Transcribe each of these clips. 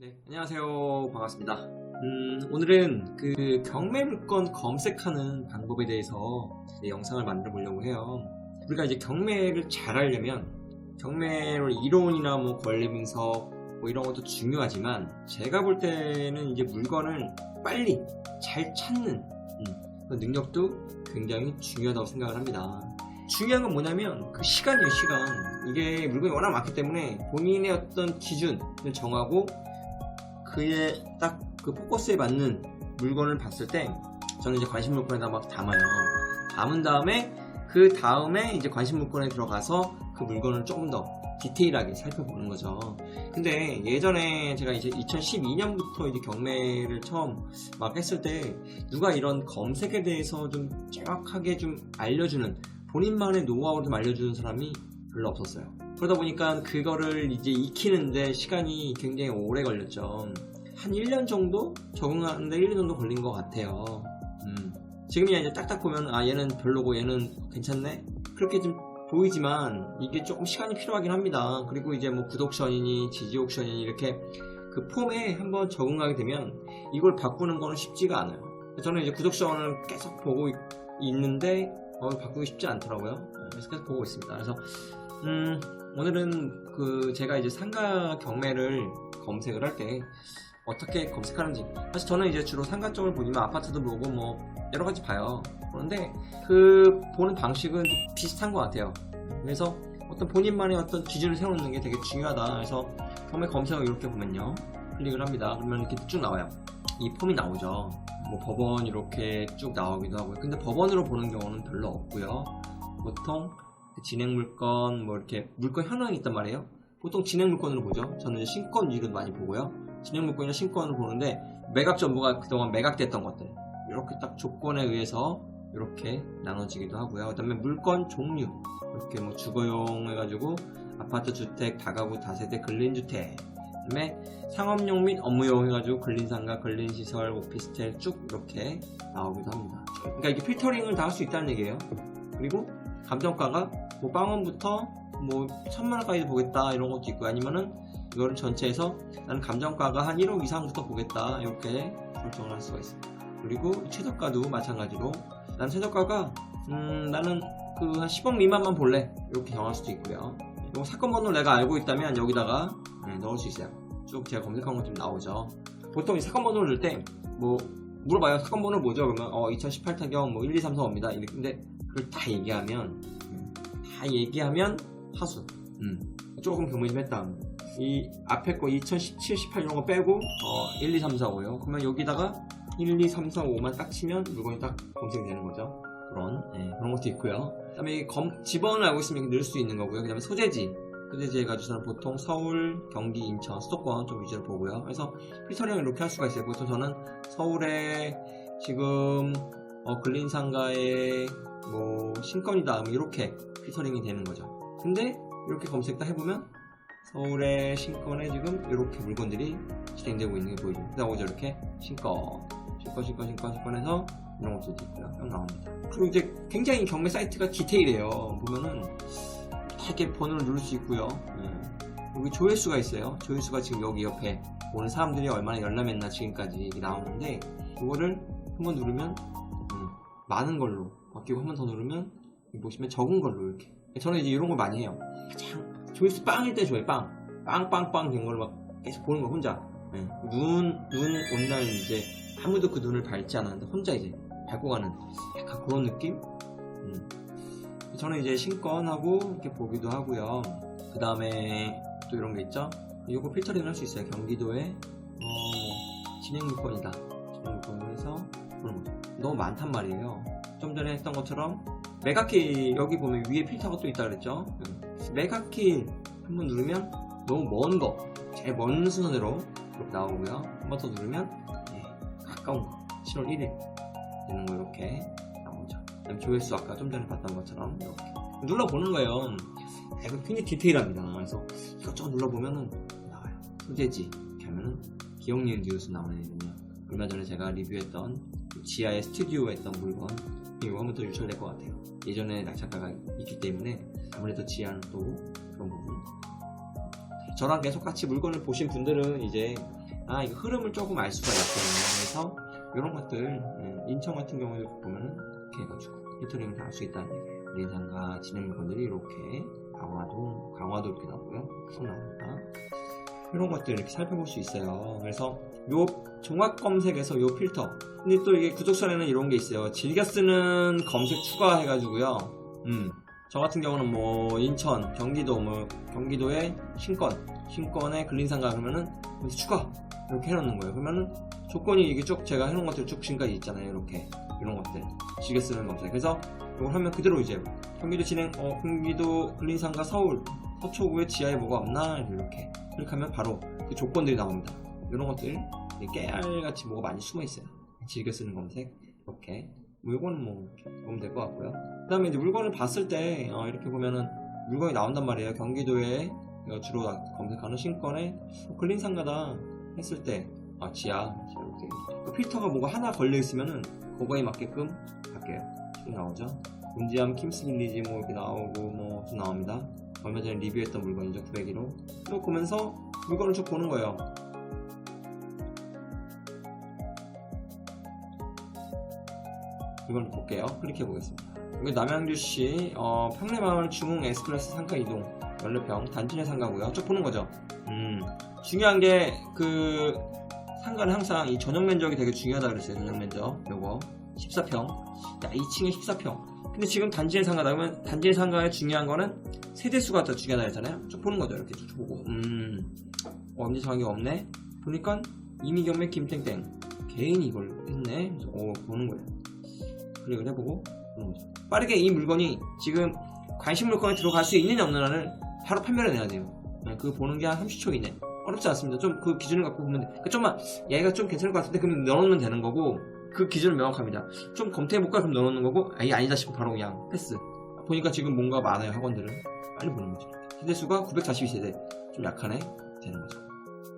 네, 안녕하세요. 반갑습니다. 오늘은 그 경매 물건 검색하는 방법에 대해서 영상을 만들어 보려고 해요. 우리가 이제 경매를 잘 하려면 경매로 이론이나 뭐 권리 분석 뭐 이런 것도 중요하지만 제가 볼 때는 이제 물건을 빨리 잘 찾는 그 능력도 굉장히 중요하다고 생각을 합니다. 중요한 건 뭐냐면 그 시간이에요. 시간. 이게 물건이 워낙 많기 때문에 본인의 어떤 기준을 정하고 그의 딱 그 포커스에 맞는 물건을 봤을 때 저는 이제 관심 물건에다 막 담아요. 담은 다음에 그 다음에 이제 관심 물건에 들어가서 그 물건을 조금 더 디테일하게 살펴보는 거죠. 근데 예전에 제가 이제 2012년부터 이제 경매를 처음 막 했을 때 누가 이런 검색에 대해서 좀 정확하게 좀 알려주는 본인만의 노하우를 좀 알려주는 사람이 별로 없었어요. 그러다 보니까 그거를 이제 익히는데 시간이 굉장히 오래 걸렸죠. 한 1년 정도 적응하는데 1년 정도 걸린 것 같아요. 지금이야 이제 딱딱 보면 아 얘는 별로고 얘는 괜찮네? 그렇게 좀 보이지만 이게 조금 시간이 필요하긴 합니다. 그리고 이제 뭐 구독 옵션이니 지지 옵션이니 이렇게 그 폼에 한번 적응하게 되면 이걸 바꾸는 거는 쉽지가 않아요. 저는 이제 구독 옵션을 계속 보고 있는데 바꾸기 쉽지 않더라고요. 그래서 계속 보고 있습니다. 그래서 오늘은 그 제가 이제 상가 경매를 검색을 할 때 어떻게 검색하는지, 사실 저는 이제 주로 상가 쪽을 보지만 아파트도 보고 뭐 여러 가지 봐요. 그런데 그 보는 방식은 좀 비슷한 것 같아요. 그래서 어떤 본인만의 어떤 기준을 세우는 게 되게 중요하다. 그래서 경매 검색을 이렇게 보면요, 클릭을 합니다. 그러면 이렇게 쭉 나와요. 이 폼이 나오죠. 뭐 법원 이렇게 쭉 나오기도 하고요. 근데 법원으로 보는 경우는 별로 없고요. 보통 진행 물건 뭐 이렇게 물건 현황이 있단 말이에요. 보통 진행 물건으로 보죠. 저는 이제 신권 위주로 많이 보고요. 진행 물건이나 신권을 보는데 매각 전부가 그동안 매각됐던 것들 이렇게 딱 조건에 의해서 이렇게 나눠지기도 하고요. 그 다음에 물건 종류 이렇게 뭐 주거용 해가지고 아파트, 주택, 다가구, 다세대, 근린주택, 그 다음에 상업용 및 업무용 해가지고 근린상가, 근린시설, 오피스텔 쭉 이렇게 나오기도 합니다. 그러니까 이게 필터링을 다 할 수 있다는 얘기예요. 그리고 감정가가 뭐 빵원부터 뭐 1000만원까지 보겠다 이런 것도 있고, 아니면은 이거를 전체에서 나는 감정가가 한 1억 이상부터 보겠다 이렇게 설정을 할 수가 있습니다. 그리고 최저가도 마찬가지로 난 최저가가 나는 그 한 10억 미만만 볼래 이렇게 정할 수도 있고요. 이거 사건 번호를 내가 알고 있다면 여기다가 넣을 수 있어요. 쭉 제가 검색한 것 좀 나오죠. 보통 이 사건 번호를 넣을 때 뭐 물어봐요. 사건 번호 뭐죠? 그러면 2018 타경 뭐 1, 2, 3, 4입니다. 근데 그걸 다 얘기하면 하수. 조금 교문 좀 했다. 이 앞에 거 2017, 18 이런 거 빼고 1, 2, 3, 4, 5요. 그러면 여기다가 1, 2, 3, 4, 5만 딱 치면 물건이 딱 검색이 되는 거죠. 그런 것도 있고요. 그 다음에 지번을 알고 있으면 넣을 수 있는 거고요. 그 다음에 소재지 해가지고 저는 보통 서울, 경기, 인천, 수도권 좀 위주로 보고요. 그래서 필터링을 이렇게 할 수가 있어요. 보통 저는 서울에 지금 근린상가에 뭐 신건이다 이렇게 필터링이 되는 거죠. 근데 이렇게 검색 다 해보면 서울의 신건에 지금 이렇게 물건들이 진행되고 있는 게 보이죠. 나오죠. 이렇게 신건해서 이런 것도 있고요. 나옵니다. 그리고 이제 굉장히 경매 사이트가 디테일해요. 보면은 다 이렇게 번호를 누를 수 있고요. 여기 조회수가 있어요. 조회수가 지금 여기 옆에 오는 사람들이 얼마나 열람했나 지금까지 나오는데, 이거를 한번 누르면 많은 걸로 바뀌고, 한 번 더 누르면 보시면 적은 걸로 이렇게. 저는 이제 이런 걸 많이 해요. 조회수 빵일 때 좋아요. 빵빵빵 된 걸 막 계속 보는 거 혼자. 눈 온 날 이제 아무도 그 눈을 밟지 않았는데 혼자 이제 밟고 가는 약간 그런 느낌? 저는 이제 신건하고 이렇게 보기도 하고요. 그 다음에 또 이런 게 있죠. 요거 필터링 할 수 있어요. 경기도에 진행 물건이다. 진행 물건을 해서 그런 거 너무 많단 말이에요. 좀 전에 했던 것처럼 매각키 여기 보면 위에 필터가 또 있다 그랬죠. 매각키 한번 누르면 너무 먼 거, 제일 먼 순서대로 이렇게 나오고요. 한 번 더 누르면 가까운 거, 7월 1일 되는 거 이렇게 나오죠. 그다음에 조회수 아까 좀 전에 봤던 것처럼 이렇게 눌러보는 거예요. 굉장히 디테일합니다. 그래서 이것저것 눌러보면은 나와요. 소재지 이렇게 하면은 기억 니은 뉴스 나오거든요. 얼마 전에 제가 리뷰했던 지하의 스튜디오에 했던 물건, 이거 한번 더 유출될 것 같아요. 예전에 낙찰가가 있기 때문에 아무래도 지하는 또 그런 부분. 저랑 계속 같이 물건을 보신 분들은 이제 이거 흐름을 조금 알 수가 있어요. 그래서 이런 것들 인천 같은 경우에도 보면은 이렇게 해가지고 필터링을 다 할 수 있다는 얘기예요. 내장과 진행 물건들이 이렇게 강화도 이렇게 나오고요. 계속 나옵니다. 이런 것들 이렇게 살펴볼 수 있어요. 그래서 요 종합 검색에서 요 필터. 근데 또 이게 구독선에는 이런 게 있어요. 즐겨 쓰는 검색 추가해가지고요. 저 같은 경우는 뭐 인천, 경기도의 신권의 근린상가 그러면은 여기서 추가 이렇게 해놓는 거예요. 그러면은 조건이 이게 쭉 제가 해놓은 것들 쭉 지금까지 있잖아요. 이렇게 이런 것들 즐겨 쓰는 검색. 그래서 이걸 하면 그대로 이제 경기도 근린상가 서울 서초구에 지하에 뭐가 없나 이렇게 클릭하면 바로 그 조건들이 나옵니다. 이런 것들 깨알같이 뭐가 많이 숨어 있어요. 즐겨 쓰는 검색 이렇게. 이거는 뭐 보면 될 것 같고요. 그 다음에 이제 물건을 봤을 때 이렇게 보면은 물건이 나온단 말이에요. 경기도에 주로 검색하는 신권에 근린상가다 했을 때 지하 이렇게 그 필터가 뭐가 하나 걸려 있으면은 그거에 맞게끔 바뀌어요. 쭉 나오죠. 문지암 킴스빌리지 뭐 이렇게 나오고 뭐 좀 나옵니다. 얼마 전에 리뷰했던 물건이죠. 901호. 쭉 보면서 물건을 쭉 보는 거예요. 이걸 볼게요. 클릭해 보겠습니다. 여기 남양주시 평내마을 중흥 S클래스 상가 이동 14평 단지 내 상가고요. 쭉 보는 거죠. 중요한 게 그 상가는 항상 이 전용 면적이 되게 중요하다 그랬어요. 전용 면적 요거 14평. 야, 2층에 14평. 근데 지금 단지 내 상가다 그러면 단지 내 상가의 중요한 거는 세대수가 더 중요하다 했잖아요. 쭉 보는 거죠. 이렇게 쭉 보고 언제 정한 게 없네. 보니까 이미경매 김땡땡 개인이 이걸 했네. 그래서 보는 거예요. 클릭을 해보고 빠르게 이 물건이 지금 관심 물건에 들어갈 수 있느냐 없느냐를 바로 판별을 해야 돼요. 그거 보는 게 한 30초 이내. 어렵지 않습니다. 좀 그 기준을 갖고 보면 돼. 그러니까 좀만 얘가 좀 괜찮을 것 같은데 그럼 넣어놓으면 되는 거고 그 기준은 명확합니다. 좀 검토해볼까 그럼 넣어놓는 거고 아니다 싶으면 바로 그냥 패스. 보니까 지금 뭔가 많아요. 학원들은 빨리 보는 거죠. 세대수가 942세대 좀 약하네 되는 거죠.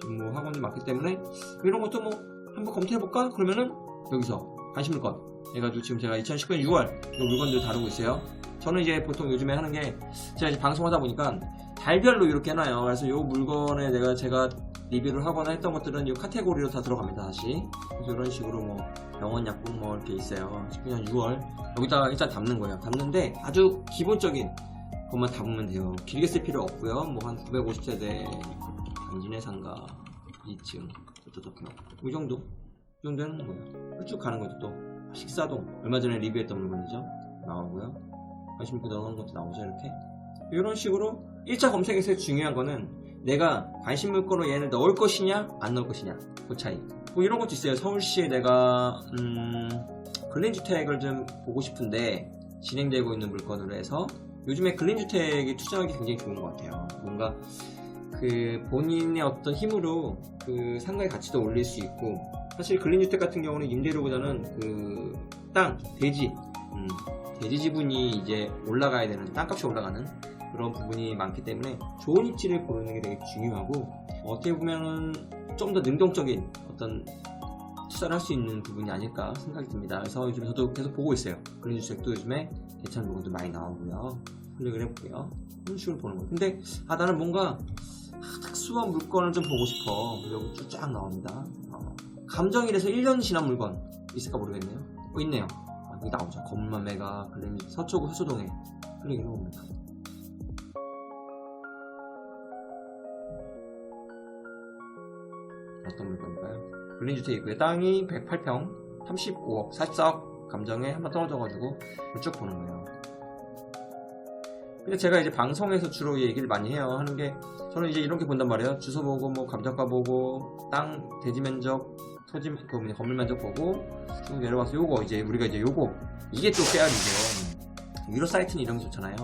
지금 뭐 학원이 많기 때문에 이런 것도 뭐 한번 검토해볼까 그러면은 여기서 관심 물건 해가지고 지금 제가 2019년 6월 이 물건들 다루고 있어요. 저는 이제 보통 요즘에 하는 게 제가 이제 방송하다 보니까 달별로 이렇게 해놔요. 그래서 이 물건에 제가 리뷰를 하거나 했던 것들은 이 카테고리로 다 들어갑니다. 다시. 그래서 이런 식으로 뭐 병원 약국 뭐 이렇게 있어요. 19년 6월 여기다가 일단 담는 거예요. 담는데 아주 기본적인 것만 담으면 돼요. 길게 쓸 필요 없고요. 뭐 한 950세대 단지 내 상가 2층 이 정도 하는 거예요. 쭉 가는 거죠. 또 식사동 얼마 전에 리뷰했던 물건이죠. 나오고요. 관심 있고 넣어놓은 것도 나오죠. 이렇게 이런 식으로 1차 검색에서 중요한 거는 내가 관심 물건으로 얘를 넣을 것이냐 안 넣을 것이냐 그 차이. 뭐 이런 것도 있어요. 서울시에 내가 근린주택을 좀 보고 싶은데 진행되고 있는 물건으로 해서 요즘에 근린주택에 투자하기 굉장히 좋은 것 같아요. 뭔가 그 본인의 어떤 힘으로 그 상가의 가치도 올릴 수 있고 사실 근린주택 같은 경우는 임대료보다는 그 땅, 대지 지분이 이제 올라가야 되는 땅값이 올라가는 그런 부분이 많기 때문에 좋은 입지를 고르는 게 되게 중요하고 어떻게 보면은 좀 더 능동적인 어떤 투자를 할 수 있는 부분이 아닐까 생각이 듭니다. 그래서 요즘 저도 계속 보고 있어요. 근린주택도 요즘에 괜찮은 물건도 많이 나오고요. 클릭을 해볼게요. 이런 식으로 보는 거예요. 근데 나는 뭔가 특수한 물건을 좀 보고 싶어. 여기 쫙 나옵니다. 감정일에서 1년 지난 물건 있을까 모르겠네요. 있네요. 여기 나오죠. 건물만 메가 서초구 서초동에 클릭을 해봅니다. 어떤 물건일까요? 근린주택이고요. 땅이 108평 35억 44억 감정에 한번 떨어져가지고 쭉 보는 거예요. 근데 제가 이제 방송에서 주로 얘기를 많이 해요. 하는 게 저는 이제 이렇게 본단 말이에요. 주소 보고 뭐 감정가 보고 땅 대지 면적 토지 건물 면적 보고 쭉 내려가서 요거 이제 우리가 이제 요거 이게 또 깨알이죠. 유료 사이트는 이런 게 좋잖아요.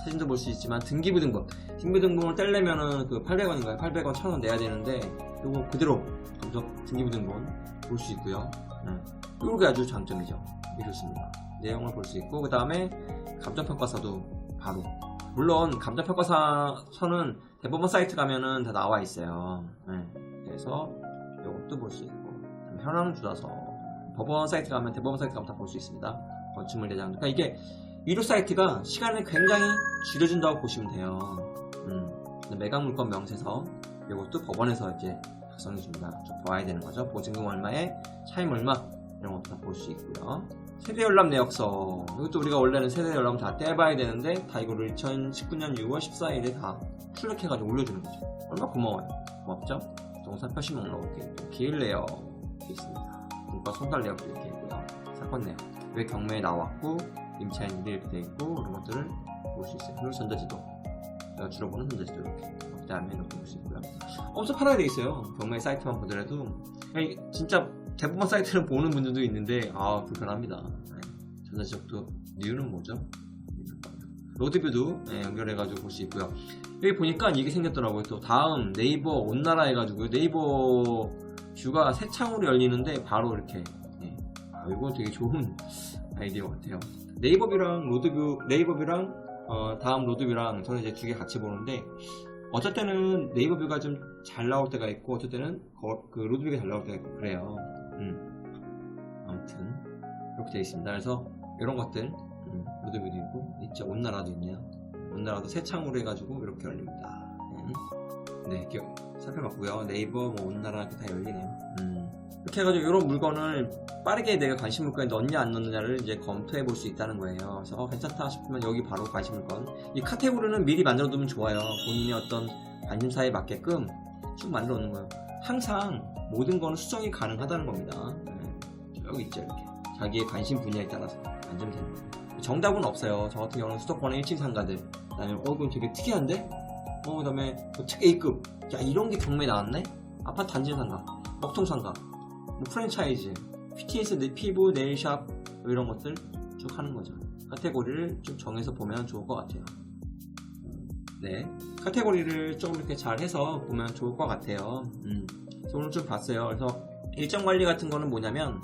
사진도 볼 수 있지만 등기부등본을 떼려면은 그 800원인가요? 800원 1000원 내야 되는데 요거 그대로 등기부등본 볼 수 있고요. 요게 아주 장점이죠. 이게 좋습니다. 내용을 볼 수 있고 그 다음에 감정평가서도 바로 물론 감정평가서는 대법원 사이트 가면은 다 나와 있어요. 그래서 이것도 볼 수 있고 현황주소서 법원 사이트 가면 대법원 사이트 가면 다 볼 수 있습니다. 건축물대장. 그러니까 이게 유료 사이트가 시간을 굉장히 줄여준다고 보시면 돼요. 매각물건 명세서 이것도 법원에서 이제 작성해줍니다. 좀 봐야 되는 거죠. 보증금 얼마에 차임 얼마 이런 것도 다 볼 수 있고요. 세대 열람 내역서 이것도 우리가 원래는 세대 열람 다 떼봐야 되는데 다 이거를 2019년 6월 14일에 다 출력해가지고 올려주는 거죠. 얼마나 고마워요. 고맙죠? 동사 표시 목록 이렇게 있고 기일 내역 이렇게 있습니다. 문과 송달 내역도 이렇게 있고요. 사건 내역 왜 경매에 나왔고 임차인들이 이렇게 돼 있고 이런 것들을 볼 수 있어요. 그리고 전자지도 제가 주로 보는 전자지도 이렇게 그 다음에 이렇게 볼 수 있고요. 엄청 편하게 돼 있어요. 경매 사이트만 보더라도 진짜 대부분 사이트를 보는 분들도 있는데 불편합니다. 전자지적도 이유는 뭐죠? 로드뷰도 연결해가지고 볼 수 있고요. 여기 보니까 이게 생겼더라고요. 또 다음 네이버 온나라 해가지고 네이버 뷰가 새 창으로 열리는데 바로 이렇게 이거 되게 좋은 아이디어 같아요. 네이버뷰랑 로드뷰, 네이버뷰랑 다음 로드뷰랑 저는 이제 두 개 같이 보는데 어쩔 때는 네이버뷰가 좀 잘 나올 때가 있고 어쩔 때는 그 로드뷰가 잘 나올 때가 있고 그래요. 아무튼 이렇게 되어 있습니다. 그래서 이런 것들 로드뷰도 있고 있죠. 온나라도 있네요. 온나라도 새 창으로 해가지고 이렇게 열립니다. 네, 이렇게 살펴봤고요. 네이버, 온나라 이렇게 다 열리네요. 이렇게 해가지고 이런 물건을 빠르게 내가 관심 물건에 넣냐 안 넣느냐를 이제 검토해 볼 수 있다는 거예요. 그래서 괜찮다 싶으면 여기 바로 관심 물건. 이 카테고리는 미리 만들어 두면 좋아요. 본인의 어떤 관심사에 맞게끔 쭉 만들어 놓는 거예요. 항상 모든 거는 수정이 가능하다는 겁니다. 여기 있죠, 이렇게. 자기의 관심 분야에 따라서 만들면 되는 거예요. 정답은 없어요. 저 같은 경우는 수도권의 1층 상가들. 그 다음에 이건 되게 특이한데? 그 다음에 특 A급. 야, 이런 게 경매에 나왔네? 아파트 단지 상가, 먹통 상가, 프랜차이즈, PTS, 피부, 네일샵 이런 것들 쭉 하는 거죠. 카테고리를 쭉 정해서 보면 좋을 것 같아요. 네, 카테고리를 좀 이렇게 잘 해서 보면 좋을 것 같아요. 그래서 오늘 좀 봤어요. 그래서 일정 관리 같은 거는 뭐냐면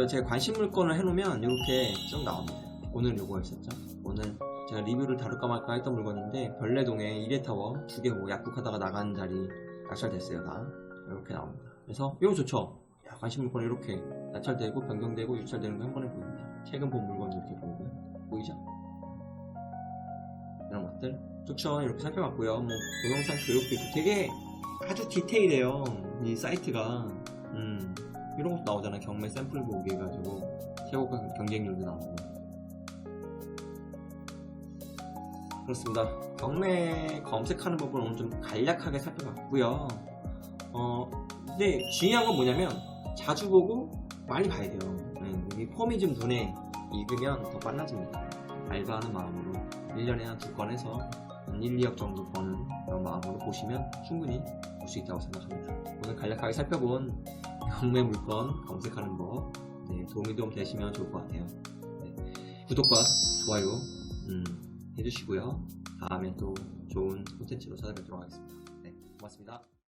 제가 관심 물건을 해놓으면 이렇게 쭉 나옵니다. 오늘 요거였었죠. 오늘 제가 리뷰를 다룰까 말까 했던 물건인데 별내동에 이레타워 2개 약국하다가 나가는 자리 낙찰됐어요. 다 이렇게 나옵니다. 그래서 이거 좋죠. 관심 물건이 이렇게 낙찰되고 변경되고 유찰되는 거 한 번에 보입니다. 최근 본 물건도 이렇게 보이고요. 보이죠? 이런 것들 쭉 이렇게 살펴봤고요. 동영상 교육도 있고 되게 아주 디테일해요. 이 사이트가 이런 것도 나오잖아. 경매 샘플 보기 해가지고 최고가 경쟁률도 나오고 그렇습니다. 경매 검색하는 법을 오늘 좀 간략하게 살펴봤고요. 근데 중요한 건 뭐냐면 자주 보고 많이 봐야 돼요. 이 폼이 좀 눈에 익으면 더 빨라집니다. 알바하는 마음으로 1년에 한 2건 해서 한 1, 2억 정도 버는 그런 마음으로 보시면 충분히 볼 수 있다고 생각합니다. 오늘 간략하게 살펴본 경매 물건 검색하는 법 도움이 좀 되시면 좋을 것 같아요. 구독과 좋아요 해주시고요. 다음에 또 좋은 콘텐츠로 찾아뵙도록 하겠습니다. 고맙습니다.